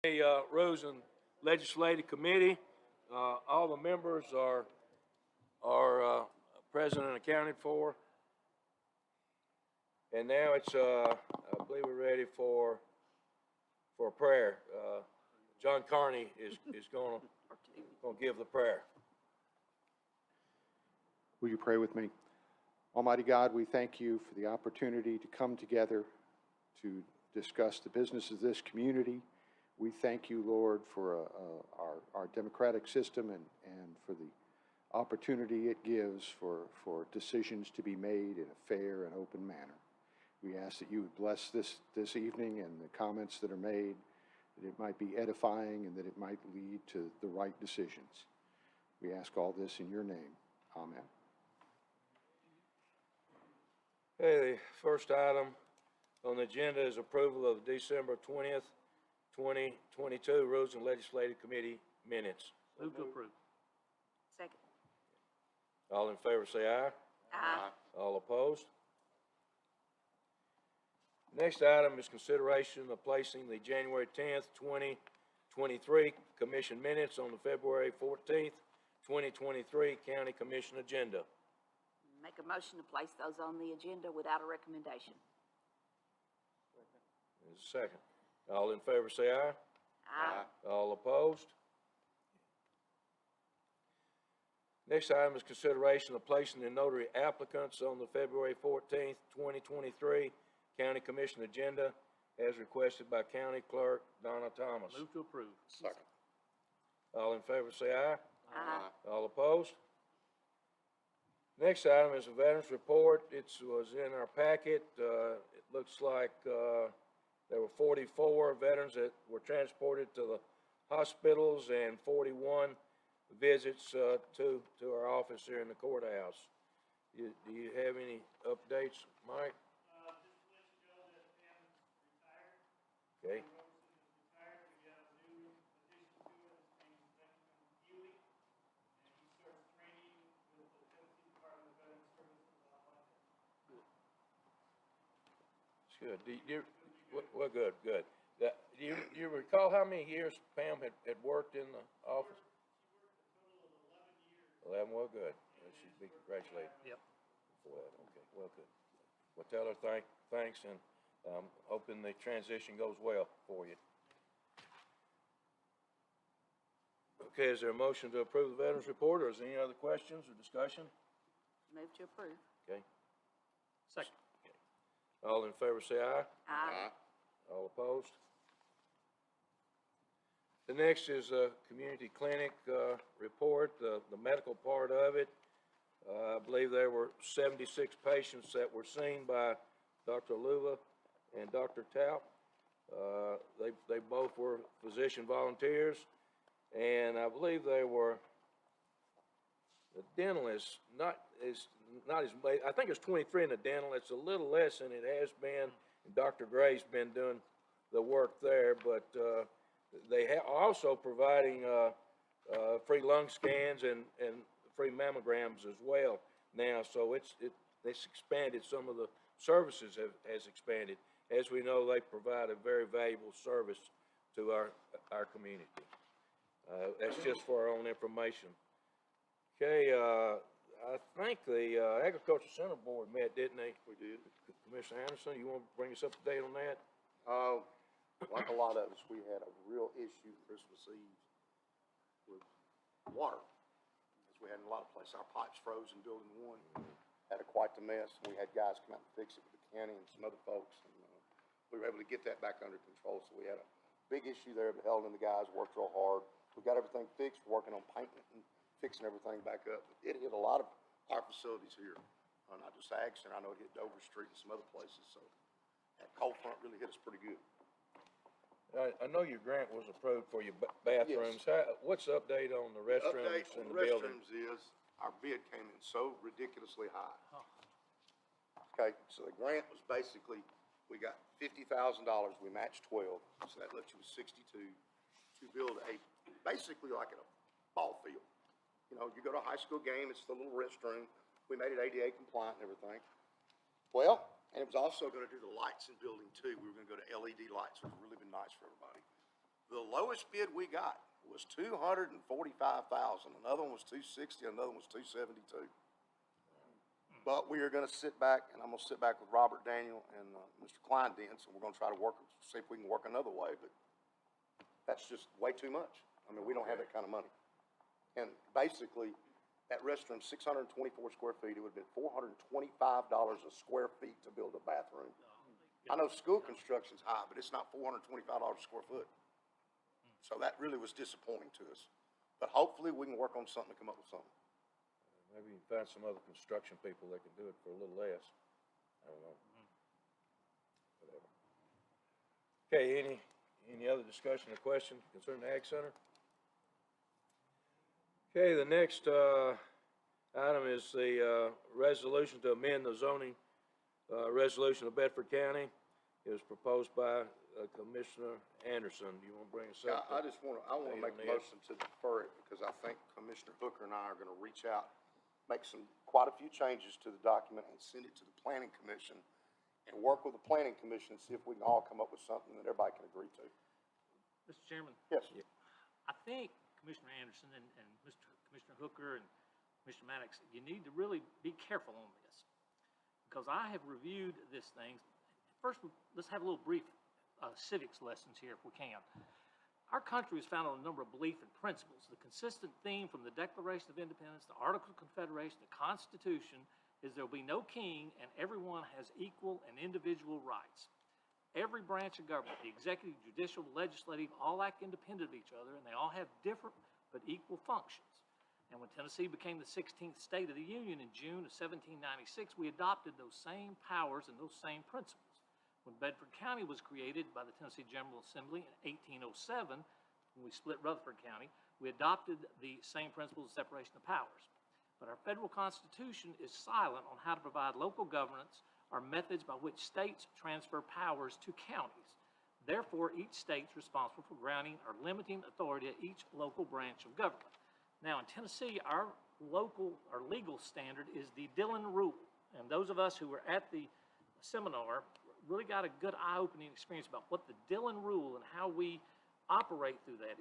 The Rules and Legislative Committee, all the members are present and accounted for. And now it's, I believe we're ready for a prayer. John Carney is going to give the prayer. Will you pray with me? Almighty God, we thank you for the opportunity to come together to discuss the business of this community. We thank you, Lord, for our democratic system and for the opportunity it gives for decisions to be made in a fair and open manner. We ask that you would bless this evening and the comments that are made, that it might be edifying and that it might lead to the right decisions. We ask all this in your name. Amen. Okay, the first item on the agenda is approval of December 20th, 2022 Rules and Legislative Committee minutes. Move to approve. Second. All in favor say aye. Aye. All opposed? Next item is consideration of placing the January 10th, 2023 Commission minutes on the February 14th, 2023 County Commission agenda. Make a motion to place those on the agenda without a recommendation. There's a second. All in favor say aye. Aye. All opposed? Next item is consideration of placing the notary applicants on the February 14th, 2023 County Commission agenda as requested by County Clerk Donna Thomas. Move to approve. Second. All in favor say aye. Aye. All opposed? Next item is a veterans report. It was in our packet. It looks like there were 44 veterans that were transported to the hospitals and 41 visits to our office here in the courthouse. Do you have any updates, Mike? Just to let you know that Pam is retired. Okay. Robertson is retired. We got a new addition to it. His name is Benjamin Healy. And he starts training with the Tennessee Department of Veterans Services on Monday. It's good. Well, good. Do you recall how many years Pam had worked in the office? She worked a total of 11 years. 11, well, good. She'd be congratulated. Yep. For that. Okay, well, good. Well, tell her thanks, and hoping the transition goes well for you. Okay, is there a motion to approve the veterans report, or is there any other questions or discussion? Move to approve. Okay. Second. All in favor say aye. Aye. All opposed? The next is a community clinic report, the medical part of it. I believe there were 76 patients that were seen by Dr. Luva and Dr. Taup. They both were physician volunteers, and I believe they were, the dental is not as, I think it's 23 in the dental. It's a little less than it has been. And Dr. Gray's been doing the work there, but they are also providing free lung scans and free mammograms as well now. So it's expanded. Some of the services has expanded. As we know, they provide a very valuable service to our community. That's just for our own information. Okay, I think the Agriculture Center Board met, didn't they? We did. Commissioner Anderson, you want to bring us up to date on that? Like a lot of us, we had a real issue Christmas Eve with water. As we had in a lot of places, our pipes froze in building one. Had quite the mess. We had guys come out and fix it with the county and some other folks. And we were able to get that back under control. So we had a big issue there, but Helen and the guys worked real hard. We got everything fixed, working on painting and fixing everything back up. It hit a lot of our facilities here, not just Ag Center. I know it hit Dover Street and some other places. So that cold front really hit us pretty good. I know your grant was approved for your bathrooms. Yes. What's the update on the restrooms Update in on the the building? restrooms is our bid came in so ridiculously high. Okay, so the grant was basically, we got $50,000, we matched 12, so that left you with 62 to build basically like a ball field. You know, you go to a high school game, it's the little restroom. We made it ADA compliant and everything. Well, and it was also gonna do the lights in building 2. We were gonna go to LED lights, which would really been nice for everybody. The lowest bid we got was $245,000. Another one was $260, another one was $272. But we are gonna sit back, and I'm gonna sit back with Robert Daniel and, Mr. Kleindance, and we're gonna try to see if we can work another way, but that's just way too much. I mean, we don't have that kind of money. And basically, that restroom, 624 square feet, it would've been $425 a square feet to build a bathroom. I know school construction's high, but it's not $425 a square foot. So that really was disappointing to us. But hopefully, we can work on something to come up with something. Maybe you can find some other construction people that can do it for a little less. I don't know. Whatever. Okay, any other discussion or question concerning the Ag Center? Okay, the next, item is the, resolution to amend the zoning, resolution of Bedford County. It was proposed by, Commissioner Anderson. Do you want to bring us Yeah, up? I wanna make a motion to defer it, because I think Commissioner Hooker and I are gonna reach out, make quite a few changes to the document and send it to the planning commission, and work with the planning commission and see if we can all come up with something that everybody can agree to. Mr. Chairman, Yes. I think Commissioner Anderson and Commissioner Hooker and Mr. Maddox, you need to really be careful on this, because I have reviewed this thing. First, let's have a little brief civics lessons here if we can. Our country is founded on a number of beliefs and principles. The consistent theme from the Declaration of Independence, the Articles of Confederation, the Constitution, is there will be no king and everyone has equal and individual rights. Every branch of government, the executive, judicial, legislative, all act independent of each other, and they all have different but equal functions. And when Tennessee became the 16th state of the Union in June of 1796, we adopted those same powers and those same principles. When Bedford County was created by the Tennessee General Assembly in 1807, when we split Rutherford County, we adopted the same principles of separation of powers. But our federal constitution is silent on how to provide local governance or methods by which states transfer powers to counties. Therefore, each state is responsible for granting or limiting authority to each local branch of government. Now, in Tennessee, our local or legal standard is the Dillon Rule. And those of us who were at the seminar really got a good eye-opening experience about what the Dillon Rule and how we operate through that.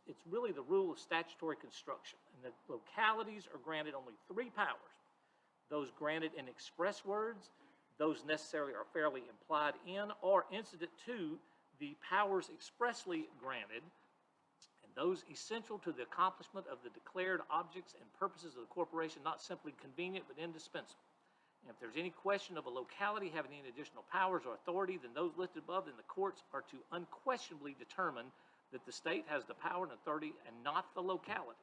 It's really the rule of statutory construction, and the localities are granted only three powers: those granted in express words, those necessarily or fairly implied in or incident to the powers expressly granted, and those essential to the accomplishment of the declared objects and purposes of the corporation, not simply convenient but indispensable. And if there's any question of a locality having any additional powers or authority than those listed above, then the courts are to unquestionably determine that the state has the power and authority and not the locality.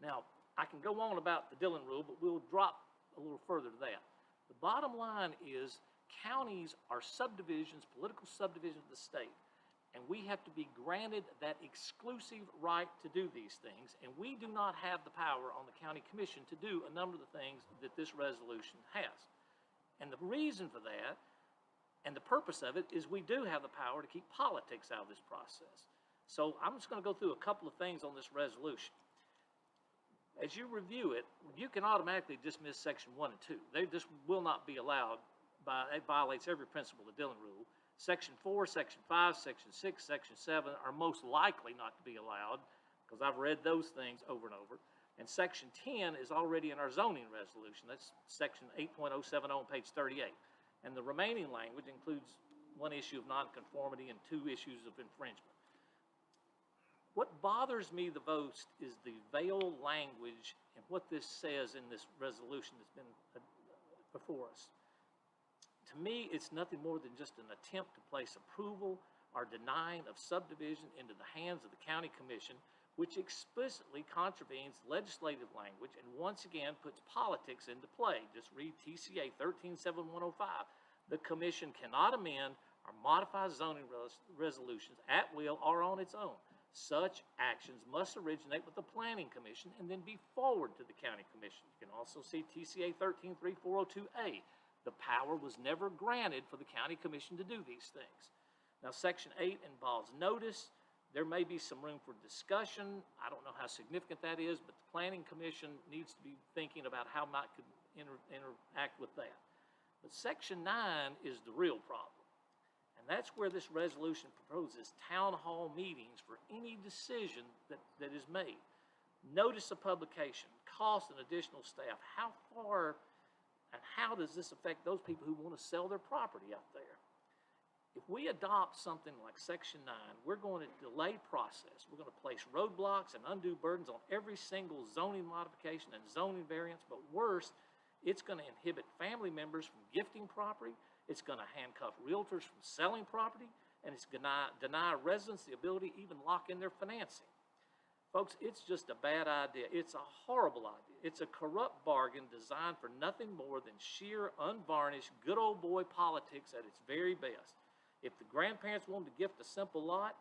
Now, I can go on about the Dillon Rule, but we'll drop a little further to that. The bottom line is counties are subdivisions, political subdivisions of the state, and we have to be granted that exclusive right to do these things, and we do not have the power on the county commission to do a number of the things that this resolution has. And the reason for that, and the purpose of it, is we do have the power to keep politics out of this process. So I'm just going to go through a couple of things on this resolution. As you review it, you can automatically dismiss section 1 and 2. This will not be allowed. It violates every principle of the Dillon Rule. Section 4, Section 5, Section 6, Section 7 are most likely not to be allowed, because I've read those things over and over. And Section 10 is already in our zoning resolution. That's Section 8.070 on page 38. And the remaining language includes one issue of nonconformity and 2 issues of infringement. What bothers me the most is the veiled language and what this says in this resolution that's been before us. To me, it's nothing more than just an attempt to place approval or denying of subdivision into the hands of the county commission, which explicitly contravenes legislative language and once again puts politics into play. Just read TCA 137105. The commission cannot amend or modify zoning resolutions at will or on its own. Such actions must originate with the planning commission and then be forwarded to the county commission. You can also see TCA 133402A. The power was never granted for the county commission to do these things. Now, Section 8 involves notice. There may be some room for discussion. I don't know how significant that is, but the planning commission needs to be thinking about how it could interact with that. But Section 9 is the real problem. And that's where this resolution proposes town hall meetings for any decision that is made. Notice of publication, cost and additional staff. How far and how does this affect those people who want to sell their property out there? If we adopt something like Section 9, we're going to delay process. We're going to place roadblocks and undue burdens on every single zoning modification and zoning variance, but worse, it's going to inhibit family members from gifting property, it's going to handcuff realtors from selling property, and it's going to deny residents the ability to even lock in their financing. Folks, it's just a bad idea. It's a horrible idea. It's a corrupt bargain designed for nothing more than sheer, unvarnished, good old boy politics at its very best. If the grandparents wanted to gift a simple lot,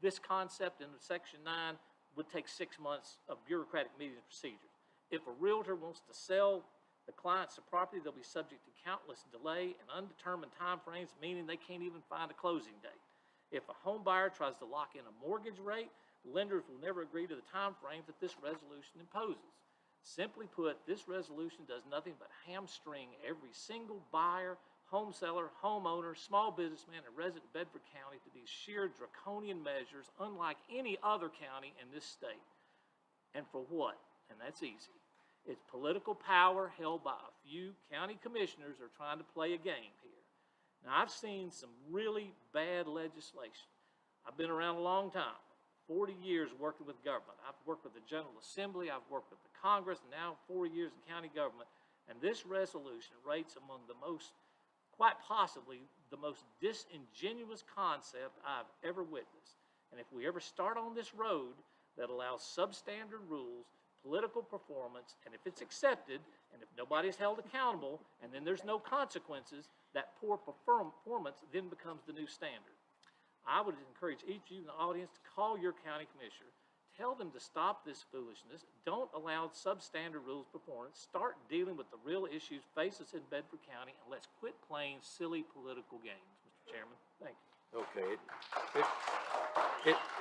this concept in Section 9 would take 6 months of bureaucratic meetings and procedures. If a realtor wants to sell the clients the property, they'll be subject to countless delay and undetermined timeframes, meaning they can't even find a closing date. If a home buyer tries to lock in a mortgage rate, lenders will never agree to the timeframe that this resolution imposes. Simply put, this resolution does nothing but hamstring every single buyer, home seller, homeowner, small businessman, and resident in Bedford County to these sheer draconian measures unlike any other county in this state. And for what? And that's easy. It's political power held by a few county commissioners who are trying to play a game here. Now, I've seen some really bad legislation. I've been around a long time, 40 years working with government. I've worked with the General Assembly, I've worked with the Congress, and now 4 years in county government. And this resolution rates among the most, quite possibly, the most disingenuous concept I've ever witnessed. And if we ever start on this road that allows substandard rules, political performance, and if it's accepted, and if nobody's held accountable, and then there's no consequences, that poor performance then becomes the new standard. I would encourage each of you in the audience to call your county commissioner, tell them to stop this foolishness, don't allow substandard rules of performance, start dealing with the real issues face us in Bedford County, and let's quit playing silly political games, Mr. Chairman. Thank you. Okay,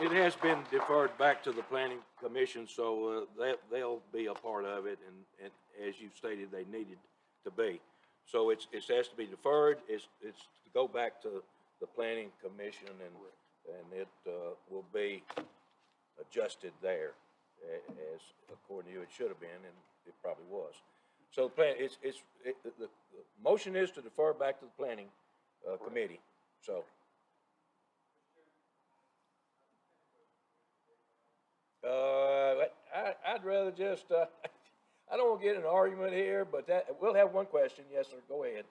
it has been deferred back to the planning commission, so, they'll be a part of it, and as you stated, they needed to be. So it has to be deferred, it's to go back to the planning commission, and it, will be adjusted there, as according to you, it should have been, and it probably was. So the motion is to defer back to the planning, committee, so. I'd rather just, I don't want to get in an argument here, but we'll have one question. Yes, sir, go ahead.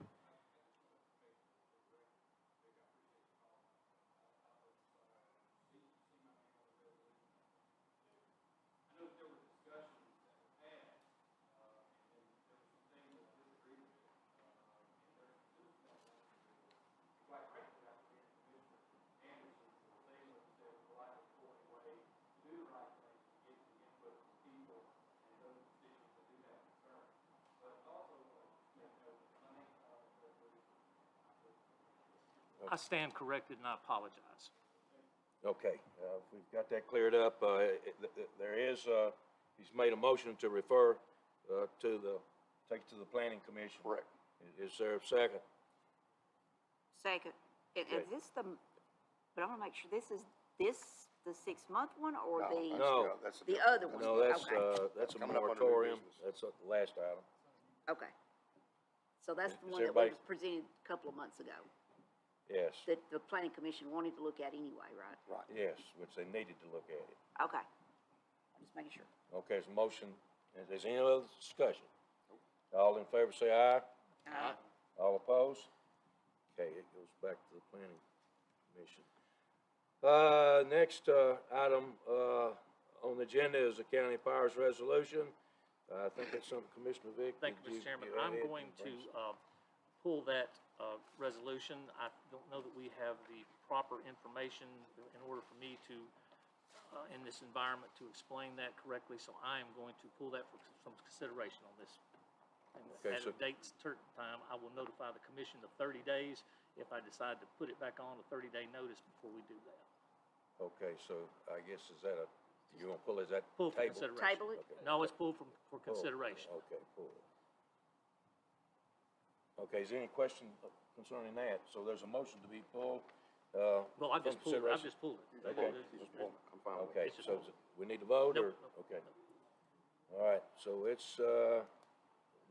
I stand corrected and I apologize. Okay, we've got that cleared up. There is, he's made a motion to refer, take it to the planning commission. Correct. Is there a second? Second. Okay. Is this the, but I want to make sure this is the 6-month one or No. That's a the different- other one? No, that's a Coming up under new moratorium. business. That's the last item. Okay. So that's the Is one that everybody- was presented a couple of months ago, Yes, that the planning commission wanted to look at anyway, right? Right. yes, which they needed to look at it. Okay. Just making sure. Okay, there's a motion. Is there any other discussion? All in favor say aye. Aye. All opposed? Okay, it goes back to the planning commission. Next, item, on the agenda is the county powers resolution. I think that's something Commissioner Vick. Thank did you, Mr. Chairman. go I'm ahead going and to bring some- pull that resolution. I don't know that we have the proper information in order for me to, in this environment, to explain that correctly, so I am going to pull that for some consideration on this. And Okay, at so- a date certain time, I will notify the commission of 30 days. If I decide to put it back on, a 30-day notice before we do that. Okay, so I guess is that you gonna pull, is that Pull for table? consideration. Table it? Okay. No, it's pulled for Pull. consideration. Okay, pull. Okay, is there any question concerning that? So there's a motion to be pulled. Well, I've from just pulled it, I've consideration? just pulled it. Okay. I'm fine with Okay, It's just- so we need to vote, or, Nope, nope, okay. nope. All right, so it's,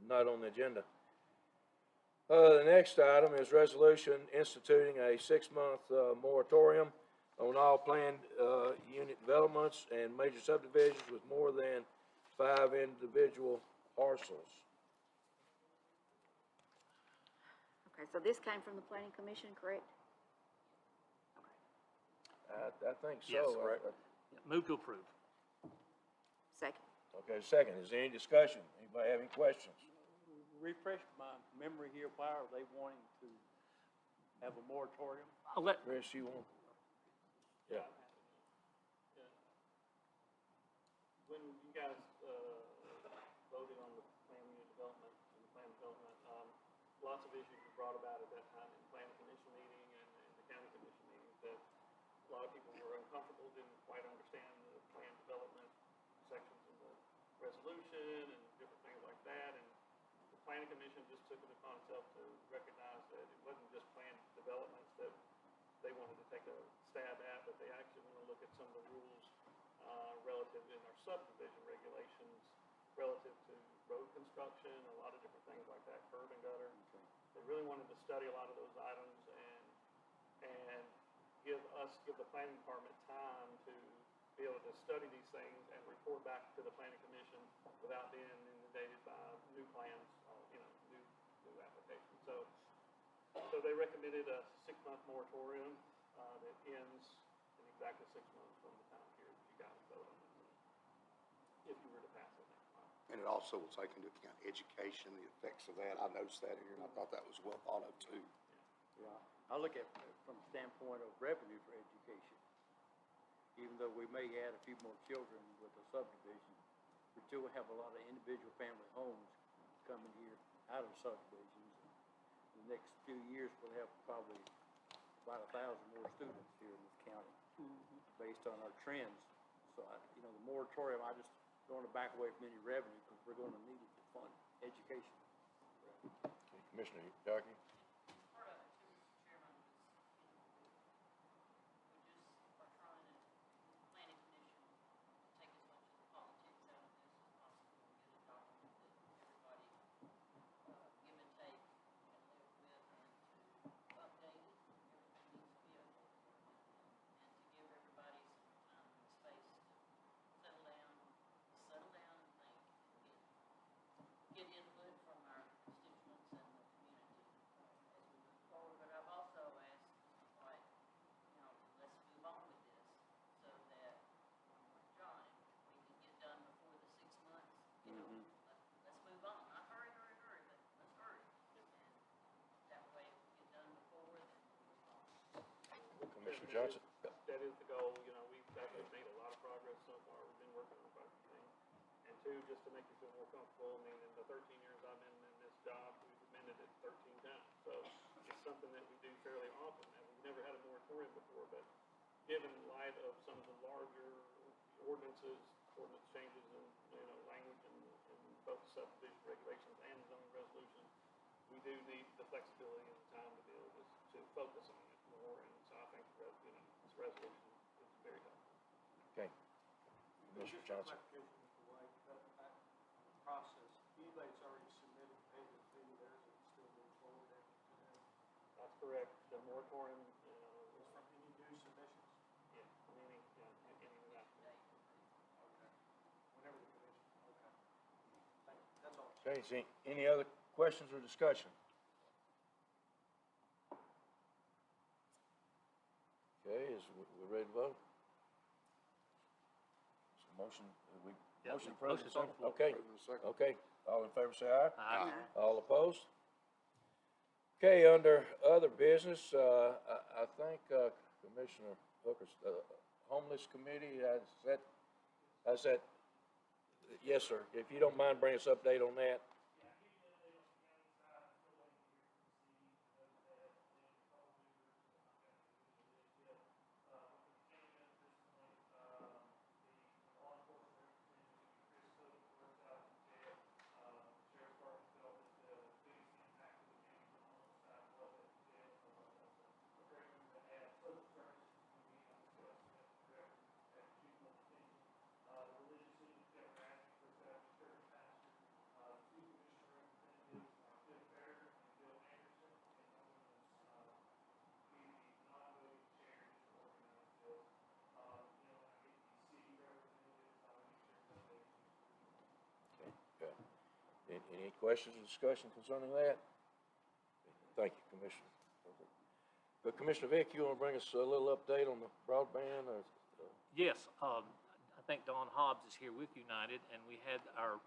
not on the agenda. The next item is resolution instituting a 6-month, moratorium on all planned, unit developments and major subdivisions with more than 5 individual parcels. Okay, so this came from the planning commission, correct? I think so. Yes, correct. Yeah, move to approve. Second. Okay, second, is there any discussion? Anybody have any questions? Refresh my memory here, why are they wanting to have a moratorium? I'll let, Chris, you want? Yeah. When you guys, voted on the plan unit development and the plan development, lots of issues were brought about at that time in the planning commission meeting and the county commission meeting that a lot of people were uncomfortable, didn't quite understand the plan development sections in the resolution and different things like that. And the planning commission just took it upon itself to recognize that it wasn't just plan developments that they wanted to take a stab at, but they actually want to look at some of the rules, relative in our subdivision regulations, relative to road construction, a lot of different things like that, curb and gutter. They really wanted to study a lot of those items and give the planning department time to be able to study these things and report back to the planning commission without being inundated by new plans, new applications. So they recommended a 6-month moratorium, that ends in exactly 6 months from the time period that you guys vote on it, if you were to pass it next month. And it also will take into account education, the effects of that. I noticed that in here, and I thought that was well thought of too. Yeah, I look at it from the standpoint of revenue for education. Even though we may add a few more children with a subdivision, we still have a lot of individual family homes coming here out of subdivisions. In the next few years, we'll have probably about 1,000 more students here in this county, based on our trends. So the moratorium, I just don't want to back away from any revenue, because we're going to need it to fund education. Commissioner Yaki? Part of it too, Mr. Chairman, was, we just are trying to, planning commission, take as much of the politics out of this as possible and get a document that everybody, give and take, can live with, and to update it. Everything needs to be updated. And to give everybody some time and space to settle down and think, and get input from our constituents and the community as we move forward. But I've also asked, like, let's move on with this so that, John, if we can get done before the 6 months, let's move on. Not hurry, but let's hurry. And that way, if we get done before, then we'll move on. Commissioner Johnson? That is the goal, we've actually made a lot of progress so far, we've been working on quite a few things. And two, just to make you feel more comfortable, in the 13 years I've been in this job, we've amended it 13 times. So it's something that we do fairly often, and we've never had a moratorium before, but given in light of some of the larger ordinance changes and, language in both subdivision regulations and zoning resolutions, we do need the flexibility and the time to be able to focus on it more, and so I think, this resolution is very helpful. Okay. Commissioner Johnson? Process, anybody that's already submitted, paid the fee, theirs is still moving forward after today. That's correct. The moratorium, It's from any new submissions, any new application. whenever the commission, okay. Thank you, that's all. Okay, is any other questions or discussion? Okay, we ready to vote? So motion, Yeah, motion approved, motion's on the floor. okay, Approved in a second. okay, all in favor say aye. Aye. All opposed? Okay, under other business, I think, Commissioner Hooker's, homeless committee, has that, yes, sir, if you don't mind bringing us update on that. Any questions or discussion concerning that? Thank you, Commissioner. But Commissioner Vick, you want to bring us a little update on the broadband or? Yes, I think Don Hobbs is here with United, and we had our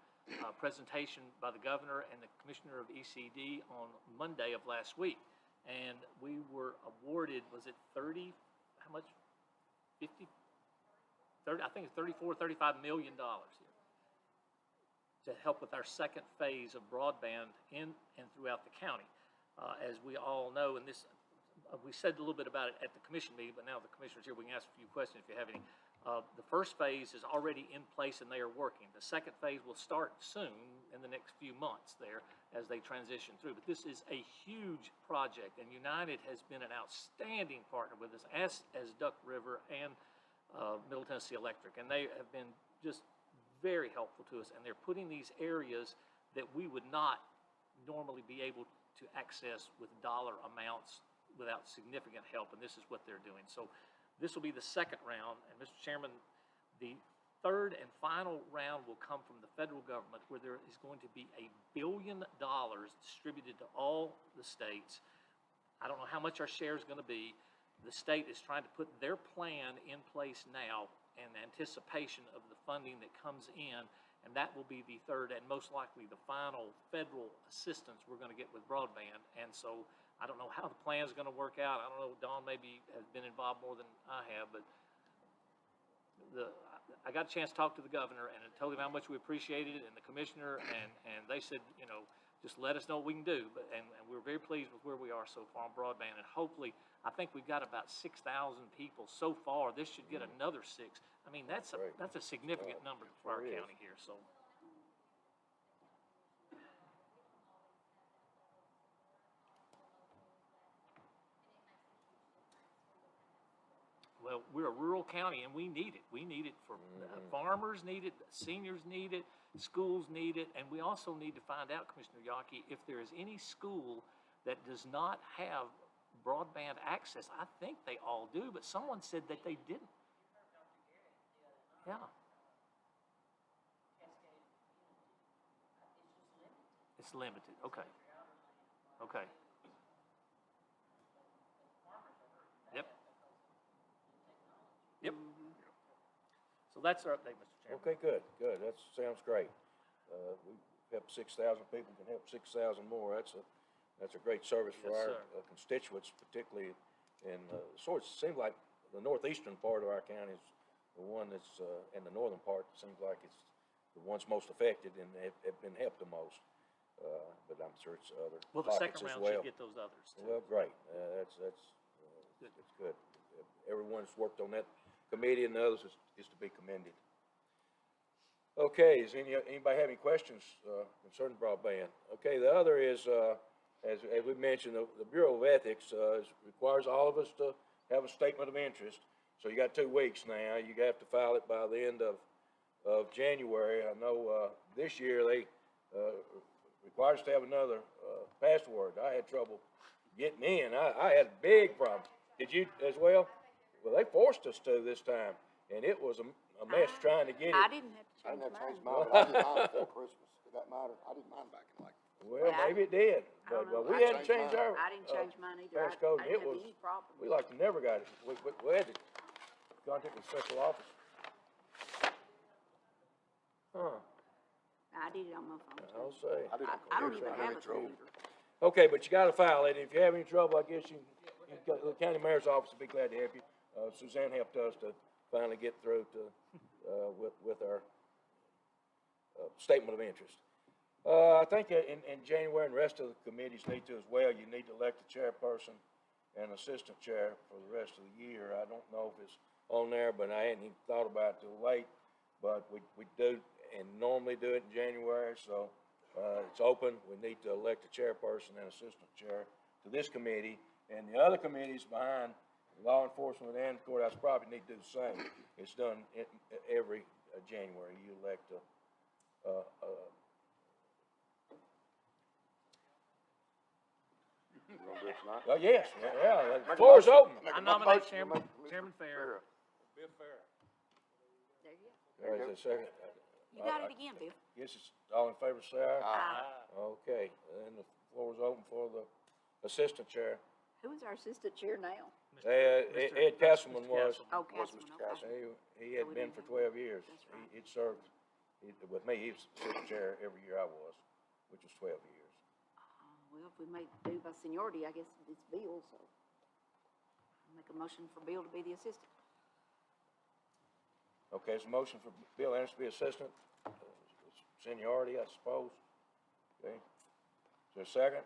presentation by the governor and the commissioner of ECD on Monday of last week. And we were awarded, was it 30, how much? 50, 30, I think it's 34, $35 million here to help with our second phase of broadband in and throughout the county. As we all know, and this, we said a little bit about it at the commission meeting, but now the commissioner's here, we can ask a few questions if you have any. The first phase is already in place and they are working. The second phase will start soon in the next few months there as they transition through. But this is a huge project, and United has been an outstanding partner with us, as Duck River and Middle Tennessee Electric. And they have been just very helpful to us, and they're putting these areas that we would not normally be able to access with dollar amounts without significant help, and this is what they're doing. So this will be the second round, and Mr. Chairman, the third and final round will come from the federal government, where there is going to be $1 billion distributed to all the states. I don't know how much our share is going to be. The state is trying to put their plan in place now in anticipation of the funding that comes in, and that will be the third and most likely the final federal assistance we're going to get with broadband. And so I don't know how the plan is going to work out. I don't know, Don maybe has been involved more than I have, but I got a chance to talk to the governor and I told him how much we appreciated it, and the commissioner, and they said, you know, just let us know what we can do. But and we're very pleased with where we are so far on broadband, and hopefully, I think we've got about 6,000 people so far. This should get another 6. I mean, that's a significant number for our county here. So. Well, we're a rural county and we need it. We need it for farmers need it, seniors need it, schools need it, and we also need to find out, Commissioner Yockey, if there is any school that does not have broadband access. I think they all do, but someone said that they didn't. Yeah. It's limited. Okay. Okay. Yep. Yep. So that's our update, Mr. Chairman. Okay, good. That sounds great. We help 6,000 people, can help 6,000 more. That's a great service for Yes, our sir. constituents, particularly in, sort of seems like the northeastern part of our county is the one that's, and the northern part seems like it's the ones most affected and have been helped the most. But I'm sure it's other Well, the pockets second as round well. should get those others too. Well, great. That's good. Everyone's worked on that committee and the others is to be commended. Okay, does anybody have any questions concerning broadband? Okay, the other is, as we mentioned, the Bureau of Ethics requires all of us to have a statement of interest. So you got 2 weeks now. You have to file it by the end of January. I know this year they required us to have another password. I had trouble getting in. I had a big problem. Did you as well? Well, they forced us to this time, and it was a mess trying to get it. I didn't have to I change didn't have to change mine. mine, but I did mine before Christmas. Did that matter? I did mine back in like, Well, Yeah, maybe it did, I don't but know. we I had to changed change mine. our. I didn't change mine either. I passcode, and it didn't have was, any problem. we like to never got it. We had to contact the central office. Huh, I did it on my phone. I'll too. say. I didn't. I don't even I have a didn't trouble. computer. Okay, but you gotta file it. If you have any trouble, I guess the county mayor's office would be glad to help you. Suzanne helped us to finally get through to, with our, statement of interest. I think in January, and the rest of the committees need to as well, you need to elect a chairperson and assistant chair for the rest of the year. I don't know if it's on there, but I hadn't even thought about it till late. But we do, and normally do it in January, so, it's open. We need to elect a chairperson and assistant chair to this committee. And the other committees behind law enforcement and courthouse property need to do the same. It's done every January. You elect You gonna do it tonight? well, yes, yeah, the Make a floor is motion. open. Make I a nominate motion to Chairman make Fair. Bill Fair. There you go. There is a second. You got it again, Bill. guess it's, all in favor, say aye. Aye. Okay, and the floor is open for the assistant chair. Who is our assistant chair now? Ed Castleman was, Oh, Was Councilman, Mr. okay. he had been for 12 years. That's right. He'd served, with me, he was assistant chair every year I was, which was 12 years. Well, if we may do by seniority, I guess it's Bill, so. I'll make a motion for Bill to be the assistant. Okay, it's a motion for Bill Anderson to be assistant, seniority, I suppose. Okay, is there a second?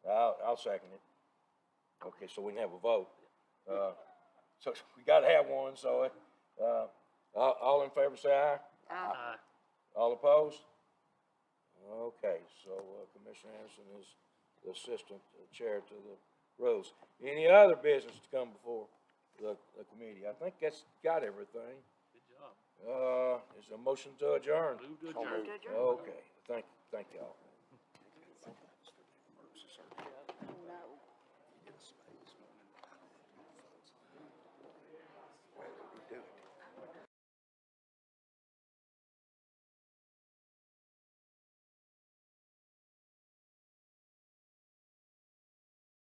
I'll second it. Okay, so we can have a vote. So we gotta have one, so, all in favor say aye. Aye. All opposed? Okay, so Commissioner Anderson is the assistant chair to the rules. Any other business to come before the committee? I think that's got everything. Good job. Is a motion to adjourn? Move to So adjourn. moved. Okay, thank y'all.